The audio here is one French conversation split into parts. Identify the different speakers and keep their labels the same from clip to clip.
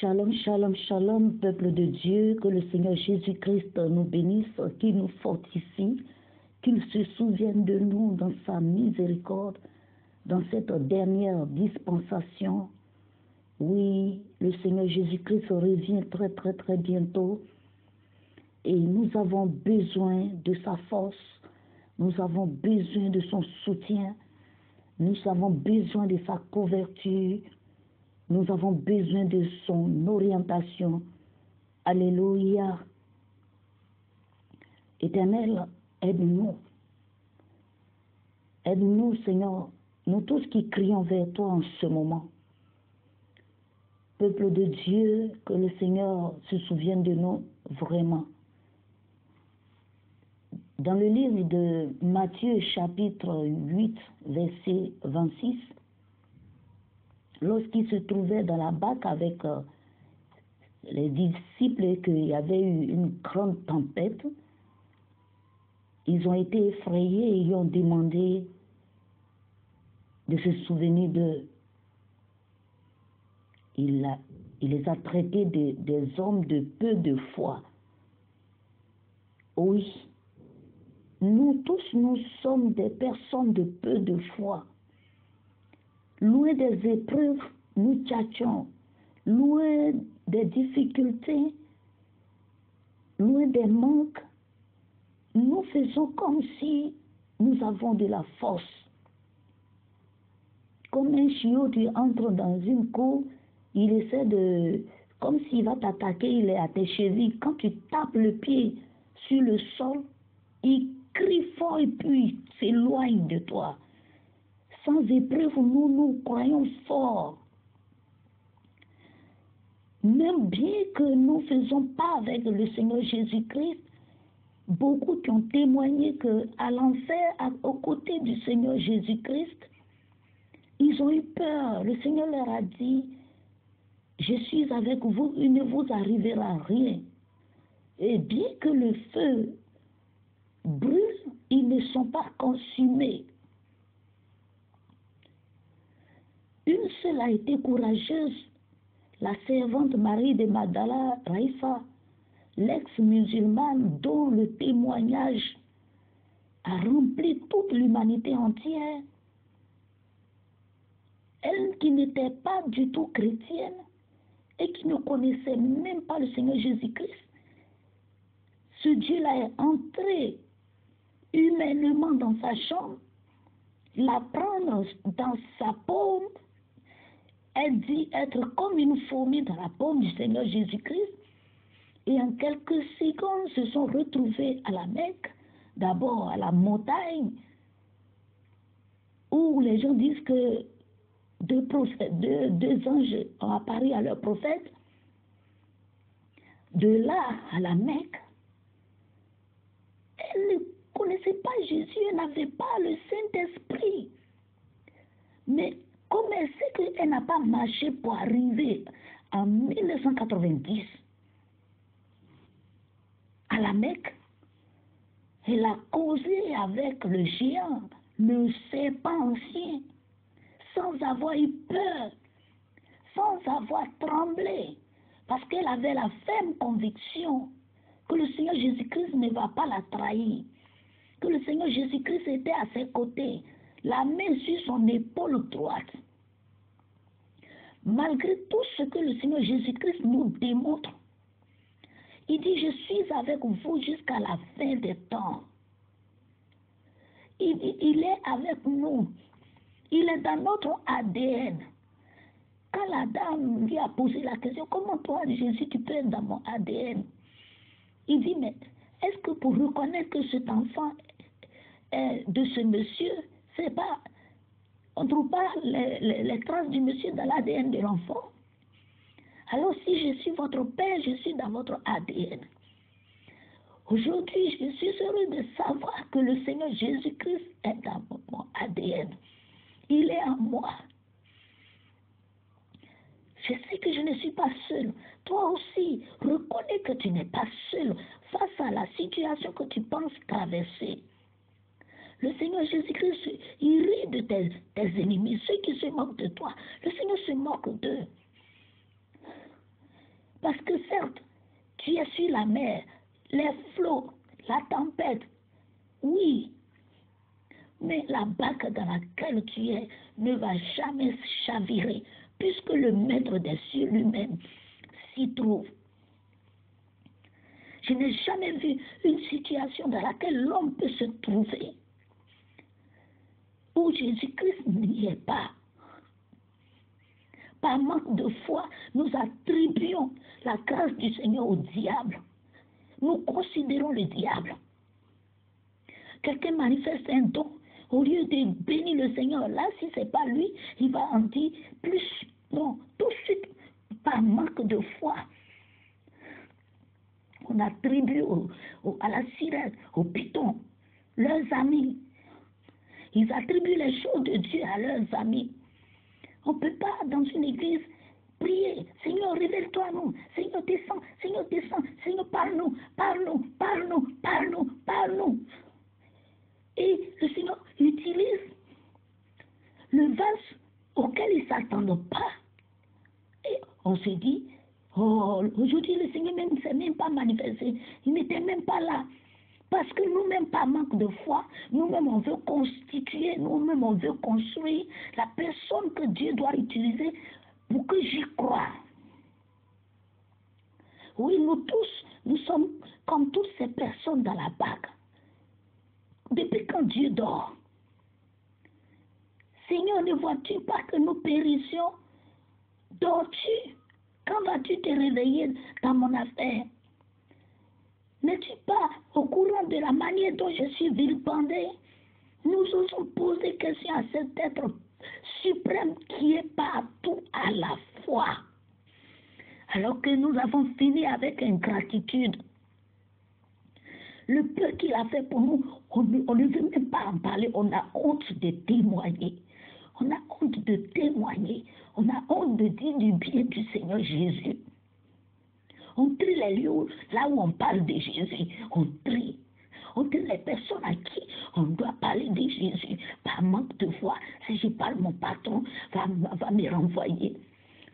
Speaker 1: Shalom, shalom, shalom, peuple de Dieu, que le Seigneur Jésus-Christ nous bénisse, qu'il nous fortifie, qu'il se souvienne de nous dans sa miséricorde, dans cette dernière dispensation. Oui, le Seigneur Jésus-Christ revient très, très, très bientôt et nous avons besoin de sa force, nous avons besoin de son soutien, nous avons besoin de sa couverture. Nous avons besoin de son orientation. Alléluia. Éternel, aide-nous. Aide-nous, Seigneur, nous tous qui crions vers toi en ce moment. Peuple de Dieu, que le Seigneur se souvienne de nous vraiment. Dans le livre de Matthieu, chapitre 8, verset 26, lorsqu'il se trouvait dans la barque avec les disciples et qu'il y avait eu une grande tempête, ils ont été effrayés et ils ont demandé de se souvenir d'eux. Il les a traités des hommes de peu de foi. Oui, nous tous, nous sommes des personnes de peu de foi. Loin des épreuves, nous tchatchons. Loin des difficultés, loin des manques, nous faisons comme si nous avons de la force. Comme un chiot, tu entres dans une cour, il essaie de... Comme s'il va t'attaquer, il est à tes chevilles. Quand tu tapes le pied sur le sol, il crie fort et puis il s'éloigne de toi. Sans épreuve, nous croyons fort. Même bien que nous ne faisons pas avec le Seigneur Jésus-Christ, beaucoup qui ont témoigné qu'à l'enfer, aux côtés du Seigneur Jésus-Christ, ils ont eu peur. Le Seigneur leur a dit, je suis avec vous, il ne vous arrivera rien. Et bien que le feu brûle, ils ne sont pas consumés. Une seule a été courageuse, la servante Marie de Magdala, Raïfa, l'ex-musulmane dont le témoignage a rempli toute l'humanité entière. Elle qui n'était pas du tout chrétienne et qui ne connaissait même pas le Seigneur Jésus-Christ, ce Dieu-là est entré humainement dans sa chambre, la prendre dans sa paume. Elle dit être comme une fourmi dans la paume du Seigneur Jésus-Christ. Et en quelques secondes, se sont retrouvés à la Mecque, d'abord à la montagne, où les gens disent que deux anges ont apparu à leur prophète. De là à la Mecque, elle ne connaissait pas Jésus, elle n'avait pas le Saint-Esprit. Mais comme elle sait qu'elle n'a pas marché pour arriver en 1990 à la Mecque, elle a causé avec le géant, le serpent ancien, sans avoir eu peur, sans avoir tremblé, parce qu'elle avait la ferme conviction que le Seigneur Jésus-Christ ne va pas la trahir, que le Seigneur Jésus-Christ était à ses côtés, la main sur son épaule droite. Malgré tout ce que le Seigneur Jésus-Christ nous démontre, il dit, je suis avec vous jusqu'à la fin des temps. Il est avec nous. Il est dans notre ADN. Quand la dame lui a posé la question, comment toi, Jésus, tu peux être dans mon ADN? Il dit, mais est-ce que pour reconnaître que cet enfant est de ce monsieur, c'est pas, on ne trouve pas les traces du monsieur dans l'ADN de l'enfant? Alors si je suis votre père, je suis dans votre ADN. Aujourd'hui, je suis heureux de savoir que le Seigneur Jésus-Christ est dans mon ADN. Il est en moi. Je sais que je ne suis pas seul. Toi aussi, reconnais que tu n'es pas seul face à la situation que tu penses traverser. Le Seigneur Jésus-Christ, il rit de tes ennemis, ceux qui se moquent de toi. Le Seigneur se moque d'eux. Parce que certes, tu es sur la mer, les flots, la tempête, oui, mais la barque dans laquelle tu es ne va jamais chavirer, puisque le maître des cieux lui-même s'y trouve. Je n'ai jamais vu une situation dans laquelle l'homme peut se trouver où Jésus-Christ n'y est pas. Par manque de foi, nous attribuons la grâce du Seigneur au diable. Nous considérons le diable. Quelqu'un manifeste un don, au lieu de bénir le Seigneur, là, si ce n'est pas lui, il va en dire plus. Non, tout de suite, par manque de foi, on attribue à la sirène, au python, leurs amis. Ils attribuent les choses de Dieu à leurs amis. On ne peut pas, dans une église, prier. Seigneur, révèle-toi à nous. Seigneur, descends. Seigneur, descends. Seigneur, parle-nous. Parle-nous. Parle-nous. Parle-nous. Parle-nous. Et le Seigneur utilise le vase auquel ils ne s'attendent pas. Et on se dit, oh, aujourd'hui, le Seigneur même ne s'est même pas manifesté. Il n'était même pas là. Parce que nous-mêmes, par manque de foi, nous-mêmes, on veut constituer, nous-mêmes, on veut construire la personne que Dieu doit utiliser pour que j'y croie. Oui, nous tous, nous sommes comme toutes ces personnes dans la barque. Depuis quand Dieu dort? Seigneur, ne vois-tu pas que nous périssions? Dors-tu? Quand vas-tu te réveiller dans mon affaire? N'es-tu pas au courant de la manière dont je suis vilipendé? Nous osons poser question à cet être suprême qui est partout à la fois. Alors que nous avons fini avec ingratitude. Le peu qu'il a fait pour nous, on ne veut même pas en parler. On a honte de témoigner. On a honte de témoigner. On a honte de dire du bien du Seigneur Jésus. On trie les lieux là où on parle de Jésus. On trie. On trie les personnes à qui on doit parler de Jésus. Par manque de foi, si je parle, mon patron va me renvoyer.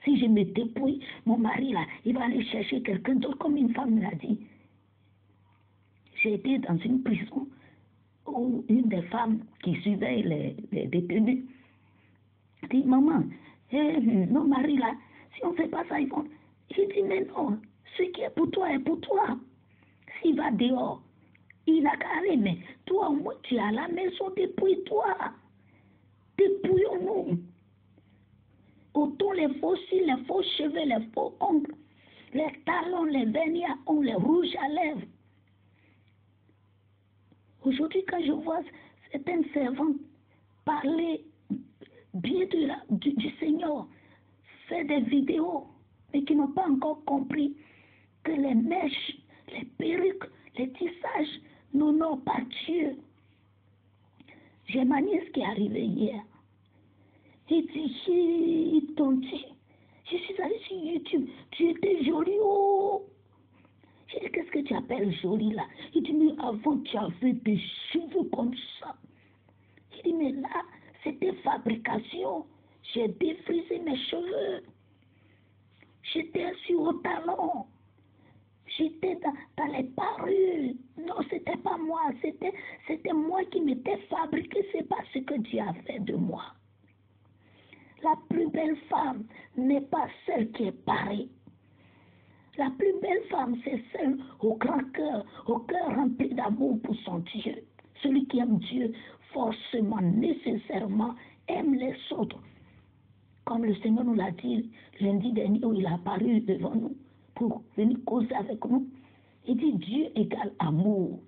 Speaker 1: Si je me dépouille, mon mari là, il va aller chercher quelqu'un d'autre, comme une femme me l'a dit. J'ai été dans une prison où une des femmes qui suivait les détenus dit, maman, nos maris là, si on ne fait pas ça, ils vont... J'ai dit, mais non, ce qui est pour toi est pour toi. S'il va dehors, il a qu'à aller, mais toi, au moins, tu es à la maison, dépouille-toi. Dépouillons-nous. Ôtons les faux cils, les faux cheveux, les faux ongles, les talons, les vernis à ongles, les rouges à lèvres. Aujourd'hui, quand je vois certaines servantes parler bien du Seigneur, faire des vidéos, mais qui n'ont pas encore compris que les mèches, les perruques, les tissages n'honorent pas Dieu. J'ai ma nièce qui est arrivée hier. Ils t'ont dit, je suis allée sur YouTube, tu étais jolie, oh. J'ai dit, qu'est-ce que tu appelles jolie là? Il dit, mais avant tu avais des cheveux comme ça. Il dit, mais là, c'était fabrication. J'ai défrisé mes cheveux. J'étais sur au talon. J'étais dans les parures. Non, c'était pas moi. C'était moi qui m'étais fabriqué. C'est pas ce que Dieu a fait de moi. La plus belle femme n'est pas celle qui est parée. La plus belle femme, c'est celle au grand cœur, au cœur rempli d'amour pour son Dieu. Celui qui aime Dieu forcément, nécessairement, aime les autres. Comme le Seigneur nous l'a dit lundi dernier où il a apparu devant nous pour venir causer avec nous. Il dit Dieu égale amour.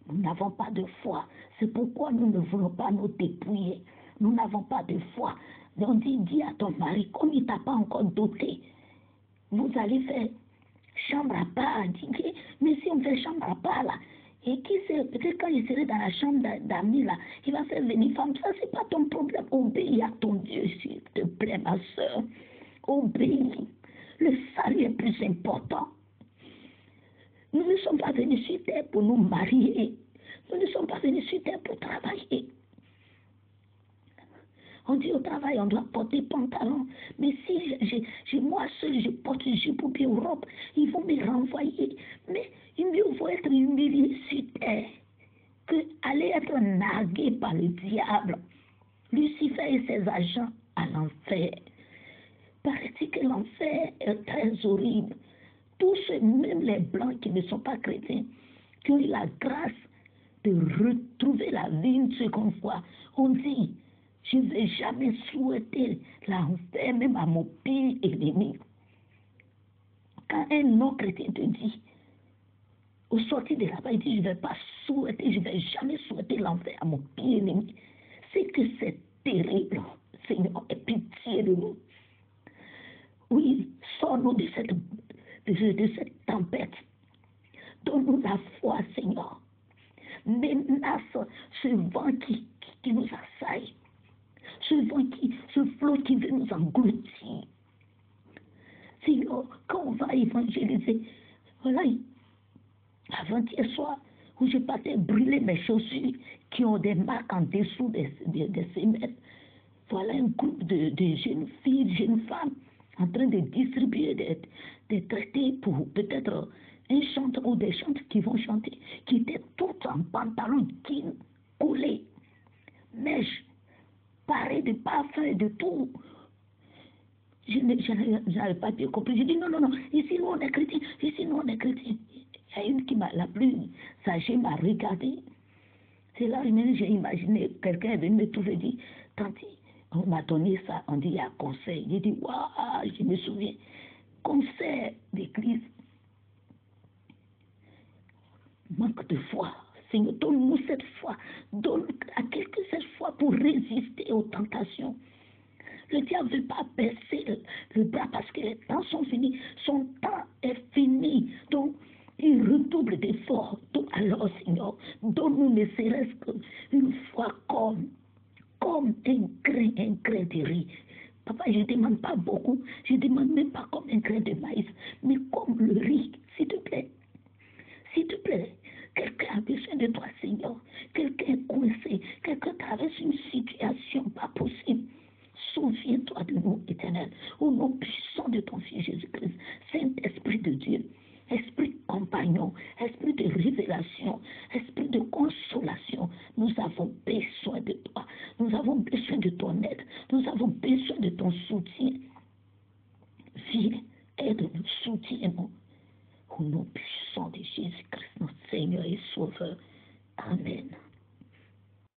Speaker 1: Nous n'avons pas de foi. C'est pourquoi nous ne voulons pas nous dépouiller. Nous n'avons pas de foi. On dit, dis à ton mari, comme il ne t'a pas encore doté, vous allez faire chambre à part. Mais si on fait chambre à part là, et qui sait, peut-être quand il serait dans la chambre d'amis là, il va faire venir femme. Ça, c'est pas ton problème. Obéis à ton Dieu, s'il te plaît, ma soeur. Obéis. Le salut est plus important. Nous ne sommes pas venus sur terre pour nous marier. Nous ne sommes pas venus sur terre pour travailler. On dit au travail, on doit porter pantalon. Mais si je moisse seul, je porte Dieu pour bien Europe. Ils vont me renvoyer. Mais il mieux vaut être humilié sur terre que aller être nargué par le diable. Lucifer et ses agents à l'enfer. Paraît-il que l'enfer est très horrible. Tous ceux, même les blancs qui ne sont pas chrétiens, qui ont eu la grâce de retrouver la vie une seconde fois, on dit, je ne vais jamais souhaiter l'enfer même à mon pire ennemi. Quand un non-chrétien te dit, au sortir de là-bas, il dit, je ne vais pas souhaiter, je ne vais jamais souhaiter l'enfer à mon pire ennemi. C'est que c'est terrible. Seigneur, aie pitié de nous. Oui, sors-nous de cette tempête. Donne-nous la foi, Seigneur. Menace ce vent qui nous assaille. Ce flot qui veut nous engloutir. Seigneur, quand on va évangéliser, voilà, avant-hier soir, où je partais brûler mes chaussures qui ont des marques en dessous des semelles. Voilà un groupe de jeunes filles, de jeunes femmes en train de distribuer des traités pour peut-être un chanteur ou des chanteurs qui vont chanter, qui étaient toutes en pantalon jean collé, mèche, paré de parfum et de tout. Je n'avais pas bien compris. J'ai dit non, ici nous on est chrétiens, ici nous on est chrétiens. Il y a une qui m'a, la plus sage m'a regardé. C'est là que j'ai imaginé, quelqu'un est venu me trouver et dit, Tanti, on m'a donné ça, on dit il y a conseil. J'ai dit, waouh, je me souviens, conseil d'église. Manque de foi. Seigneur, donne-nous cette foi. Donne à quelqu'un cette foi pour résister aux tentations. Le diable ne veut pas baisser le bras parce que les temps sont finis. Son temps est fini. Donc, il redouble d'efforts. Donc, alors, Seigneur, donne-nous ne serait-ce qu'une foi comme un grain de riz. Papa, je ne demande pas beaucoup. Je ne demande même pas comme un grain de maïs, mais comme le riz, s'il te plaît. S'il te plaît, quelqu'un a besoin de toi, Seigneur. Quelqu'un est coincé. Quelqu'un traverse une situation pas possible. Souviens-toi de nous, Éternel, au nom puissant de ton Fils Jésus-Christ, Saint-Esprit de Dieu, Esprit compagnon, Esprit de révélation, Esprit de consolation. Nous avons besoin de toi, nous avons besoin de ton aide, nous avons besoin de ton soutien. Viens, aide-nous, soutiens-nous, au nom puissant de Jésus-Christ, notre Seigneur et Sauveur. Amen.